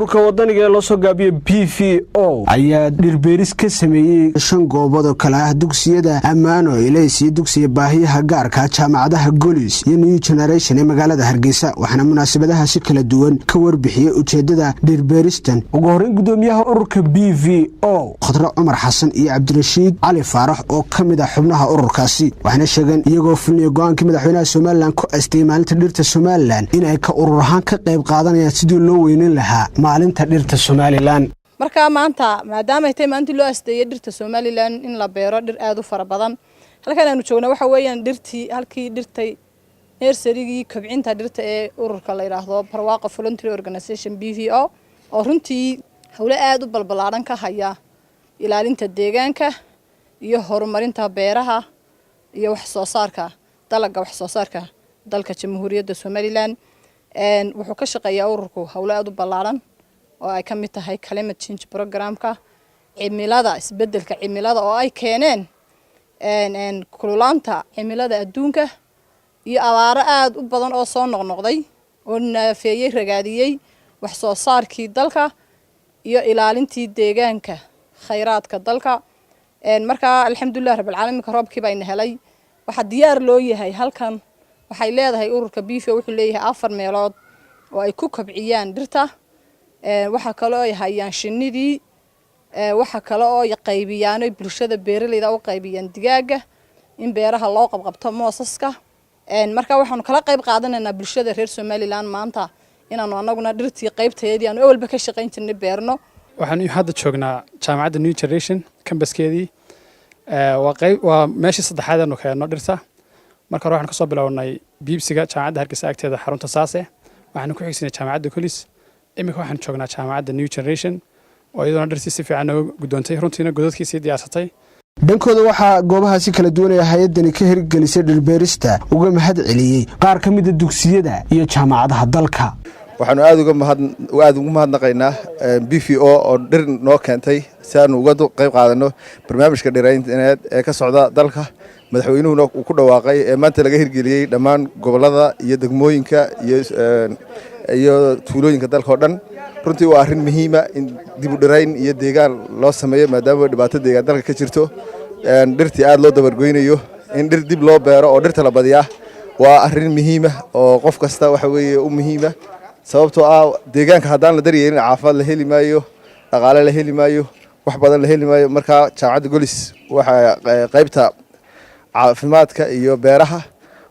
ururka wadaniga ee loo soo gaabiyo BVO ayaa dhirbeeris ka sameeyay 5 goobood oo kala ah dugsiyada Ammaano Ilaysi dugsiga baahiyaha gaarka jaamacadaha Golis iyo New Generation ee magaalada Hargeysa waxaana munaasabadaha si kala duwan ka warbixiyay ujeedada dhirbeeristan ugu horeyn gudoomiyaha ururka BVO Khadra Umar Xasan iyo Cabdirashiid Ali Faarax oo kamid ah xubnaha ururkaasi waxaana sheegeen iyagoo fuliyay go'aanka madaxweynaha Soomaaliland ku astay maalinta dhirta Soomaaliland in ay ka urur ahaan ka qayb qaadanayaan sidii loo weynin lahaa maalinta dhirta Soomaaliland marka maanta maadaama ay tahay maalintii loo asteeyay dhirta Soomaaliland in la beero dhir aad u fara badan halkan aanu joogna waxa weeyaan dhirtii halkii dhirtay nursery kobcinta dhirta ee ururka la yiraahdo Barwaaqo Voluntary Organization BVO oo runtii hawlo aad u balbalaaran ka haya ilaalinta deegaanka iyo horumarinta beeraha iyo wax soo saarka dalagga wax soo saarka dalka Jamhuuriyadda Soomaaliland wuxuu ka shaqeeyaa ururku hawlo aad u balaaran oo ay ka mid tahay climate change programka cimilada isbedelka cimilada oo ay keeneen kululaanta cimilada adduunka iyo abaaro aad u badan oo soo noqnoqday oo naafeeyay ragaadiyay wax soo saarkii dalka iyo ilaalintii deegaanka khayraadka dalka marka alxamdulillah rabbil caalamiin roobkii baa helay waxa diyaar loo yahay halkan waxay leedahay ururka BVO wuxuu leeyahay 4 meelood oo ay ku kobciyaan dhirta waxa kale oo ay hayaan shinidii waxa kale oo ay qaybiyaan bulshada beeraleyda oo qaybiyaan digaaga in beeraha loo qabqabto moosaska marka waxaanu kala qayb qaadanaynaa bulshada reer Soomaaliland maanta inaanu anaguna dhirtii qaybteedii aanu awalba ka shaqayn jirnay beerno waxaan hadda joognaa jaamacadda New Generation campuskeedii waa meeshii saddexaad aanu keenno dhirta marka hore waxaan ka soo bilownay biibsiga jaamacadda Hargeysa agteeda xarunta Saase waxaan ku xigsanay jaamacadda Golis imika waxaan joognaa jaamacadda New Generation oo iyadoo dhirtii si fiican ugu gudoontay runtiina godadkiisii diyaarsatay dhankooda waxaa goobahaasi kala duwan ee hay'adani ka hirgelisay dhirbeerista uga mahad celiyay qaar ka mid ah dugsiyada iyo jaamacadaha dalka waxaanu aad uga mahadnaqaynaa BVO oo dhir noo keentay si aanu uga qayb qaadano barnaamijka dhiraynta ee ka socda dalka madaxweynuhuna uu ku dhawaaqay ee maanta laga hirgeliyay dhammaan gobolada iyo degmooyinka iyo tuulooyinka dalka oo dhan runtii waa arrin muhiim ah in dib u dhirayn iyo deegaan loo sameeyo maadaama dhibaato deegaan dalka ka jirto dhirtii aad loo dabargoynayo in dhir dib loo beero oo dhirta la badiyaa waa arrin muhiim ah oo qof kasta waxa weeye u muhiim ah sababtoo ah deegaanka haddaan la daryeelin caafimaad la heli maayo dhaqaale la heli maayo wax badan la heli maayo marka jaamacadda Golis waxa qaybta caafimaadka iyo beeraha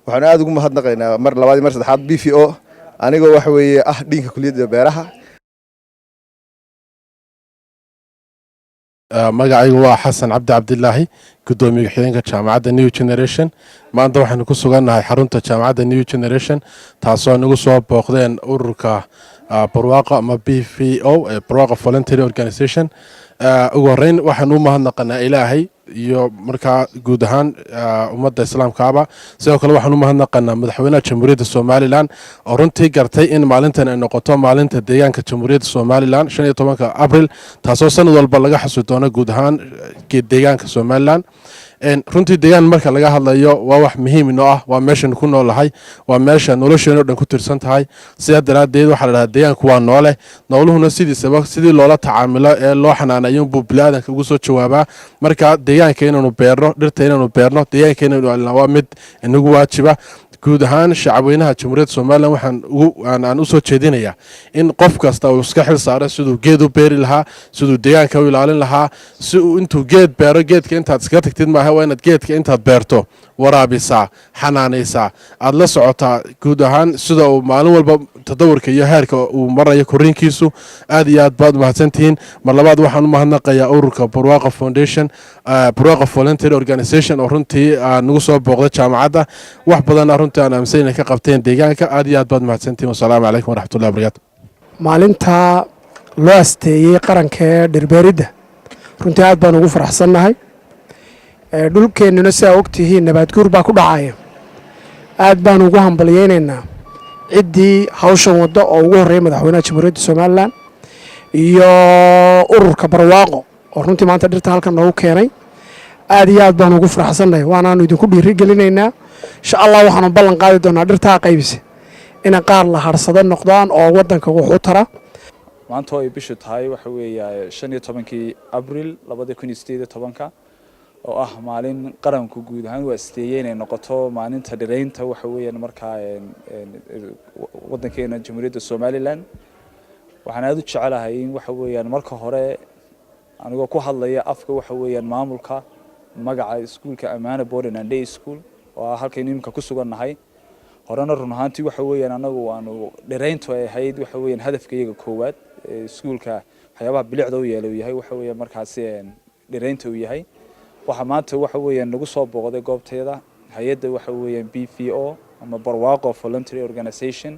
waxaan aad ugu mahadnaqaynaa mar labaad mar saddexaad BVO anigoo waxa weeye dhinka kulliyadda beeraha magacaygu waa Xasan Cabdi Cabdilaahi gudoomiyaha xigeenka jaamacadda New Generation maanta waxaan ku sugannahay xarunta jaamacadda New Generation taasoo nagu soo booqdeen ururka Barwaaqo ama BVO Barwaaqo Voluntary Organization ugu horeyn waxaan u mahadnaqanaa Ilaahay iyo markaa guud ahaan ummadda islaamkaaba sidoo kale waxaan u mahadnaqanaa madaxweynaha Jamhuuriyadda Soomaaliland oo runtii gartay in maalintan ay noqoto maalinta deegaanka Jamhuuriyadda Soomaaliland 15 Abriil taasoo sanad walba laga xasuusto doona guud ahaan deegaanka Soomaaliland runtii deegaan marka laga hadlayo waa wax muhiim inoo ah waa meeshan ku noolahay waa meesha nolosheena dhan ku tirsan tahay sida daraadeed waxa la yiraahdaa deegaanku waa noole nooluhuna sidii loola tacaamilo ee loo xanaanayo buu bilaadanka ugu soo jawaabaa marka deegaanka inaanu beerno dhirta inaanu beerno deegaanka inaanu waa mid inagu waajiba guud ahaan shacabweynaha Jamhuuriyadda Soomaaliland waxaan u soo jeedinayaa in qof kasta uu iska xil saaro sidoo geed u beeri lahaa sidoo deegaanka u ilaalin lahaa si uu intuu geed beero geedka intaad iska tagtid maaha waa inaad geedka intaad beerto waraabisaa xanaanaysaa aad la socotaa guud ahaan sida uu maalin walba tadawurka iyo heerka uu marayo korinkiisu aad iyo aad baad mahadsantihiin mar labaad waxaan u mahadnaqayaa ururka Barwaaqo Foundation Barwaaqo Voluntary Organization oo runtii nagu soo booqday jaamacadda wax badan runtii aan aaminsan ka qabteen deegaanka aad iyo aad baad mahadsantihiin wassalaamu calaykum waraxmatullaahi wabarakaatuh maalinta loo asteeyay qaranka dhirbeeridda runtii aad baan ugu faraxsanahay dhulkeennuna si aad ogtihiin nabaad guur baa ku dhacaya aad baan ugu hambalyeynaa ciddii hawshan waddo oo ugu horeeyay madaxweynaha Jamhuuriyadda Soomaaliland iyo ururka Barwaaqo oo runtii maanta dhirta halkan noogu keenay aad iyo aad baan ugu faraxsanahay waanaanu idinku dhiirigelinaynaa insha Allah waxaanu ballan qaadi doonaa dhirta qaybis in qaar la harsado noqdaan oo wadanka wuxuu tara maanta oo ay bishu tahay waxa weeye 15 Abriil 2018 oo ah maalin qaranku guud ahaan waa isteeyay inay noqoto maalinta dhiraynta waxa weeyaan markaa wadankeena Jamhuuriyadda Somaliland waxaan aad u jecelahay in waxa weeyaan marka hore anigoo ku hadlaya afka waxa weeyaan maamulka magaca iskuulka Amana Boarding and Day School oo halkay nimka ku sugannahay horena run ahaantii waxa weeyaan anagu waanu dhirayntu ay ahayd waxa weeyaan hadafkayga koowaad iskuulka waxyaabaha bilicda u yeelay yahay waxa weeyaan markaas dhiraynta uu yahay waxa maanta waxa weeyaan nagu soo booqday goobteeda hay'adda waxa weeyaan BVO ama barwaaqo voluntary organization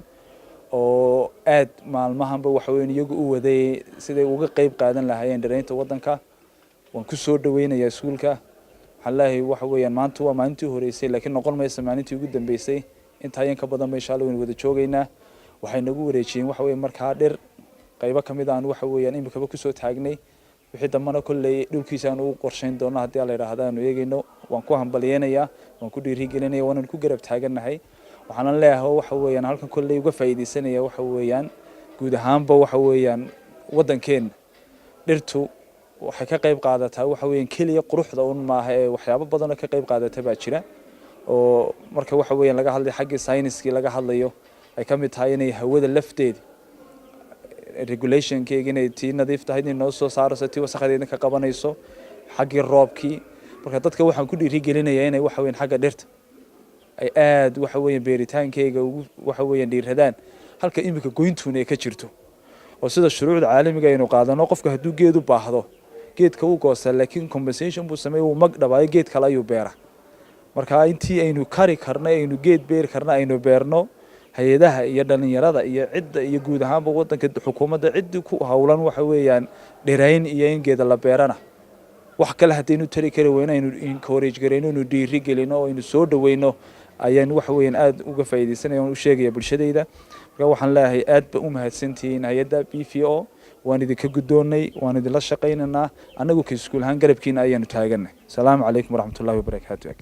oo aad maalmahanba waxa weeyaan iyagu u waday siday uga qayb qaadan lahaayeen dhiraynta wadanka waan ku soo dhaweynayaa iskuulka wallahi waxa weeyaan maanta waa maalintii horeysay laakiin noqon maysa maalintii ugu dambeysay inta ayaan ka badan insha Allah wada joogaynaa waxay nagu wareejiyeen waxa weeyaan markaa dhir qaybo kamid ah waxa weeyaan imikaba ku soo taagnay wixii damana kulay dhulkiisa aan u qorsheyn doono hadii la yiraahdo aanu eegayno waan ku hambalyeynaya waan ku dhiirigelinaya waan ku garab taaganahay waxaan leeyahay waxa weeyaan halkan kulay uga faa'iideysanaya waxa weeyaan guud ahaanba waxa weeyaan wadankeen dhirtu waxay ka qayb qaadataa waxa weeyaan kaliya quruxda un maaha ee waxyaabo badan oo ka qayb qaadata baa jira oo marka waxa weeyaan laga hadlay xagga sayniska laga hadlayo ay ka mid tahay inay hawada lafteeda regulation keega inay tii nadiif tahay in noo soo saaro si wasakhadeedna ka qabanayso xagga roobkii marka dadka waxaan ku dhiirigelinayaa inay waxa weeyaan xagga dhirta ay aad waxa weeyaan beeritaankeega waxa weeyaan dhiiradaan halka imika goyntuuna ay ka jirto oo sida shuruucda caalamiga aynu qaadano qofka hadduu geed u baahdo geedka uu goosta laakiin compensation buu sameeyo uu mag dhabayo geed kale ayuu beera marka intii aynu kari karnay aynu geed beer karnay aynu beerno hay'adaha iyo dhalinyarada iyo cidda iyo guud ahaanba wadanka xukuumadda cid ku hawlan waxa weeyaan dhirayn iyo in geed la beerana wax kale hadaynu tari kari weyna inuu encourage gareyno inuu dhiiri gelino oo inuu soo dhaweyno ayaan waxa weeyaan aad uga faa'iideysanayo u sheegaya bulshadayda marka waxaan leeyahay aad ba u mahadsantihiin hay'adda BVO waan idinka gudoonay waan idin la shaqeynaa anagu ka iskuul ahaan garabkiina ayaanu taaganay salaamu calaykum waraxmatullaahi wabarakaatuh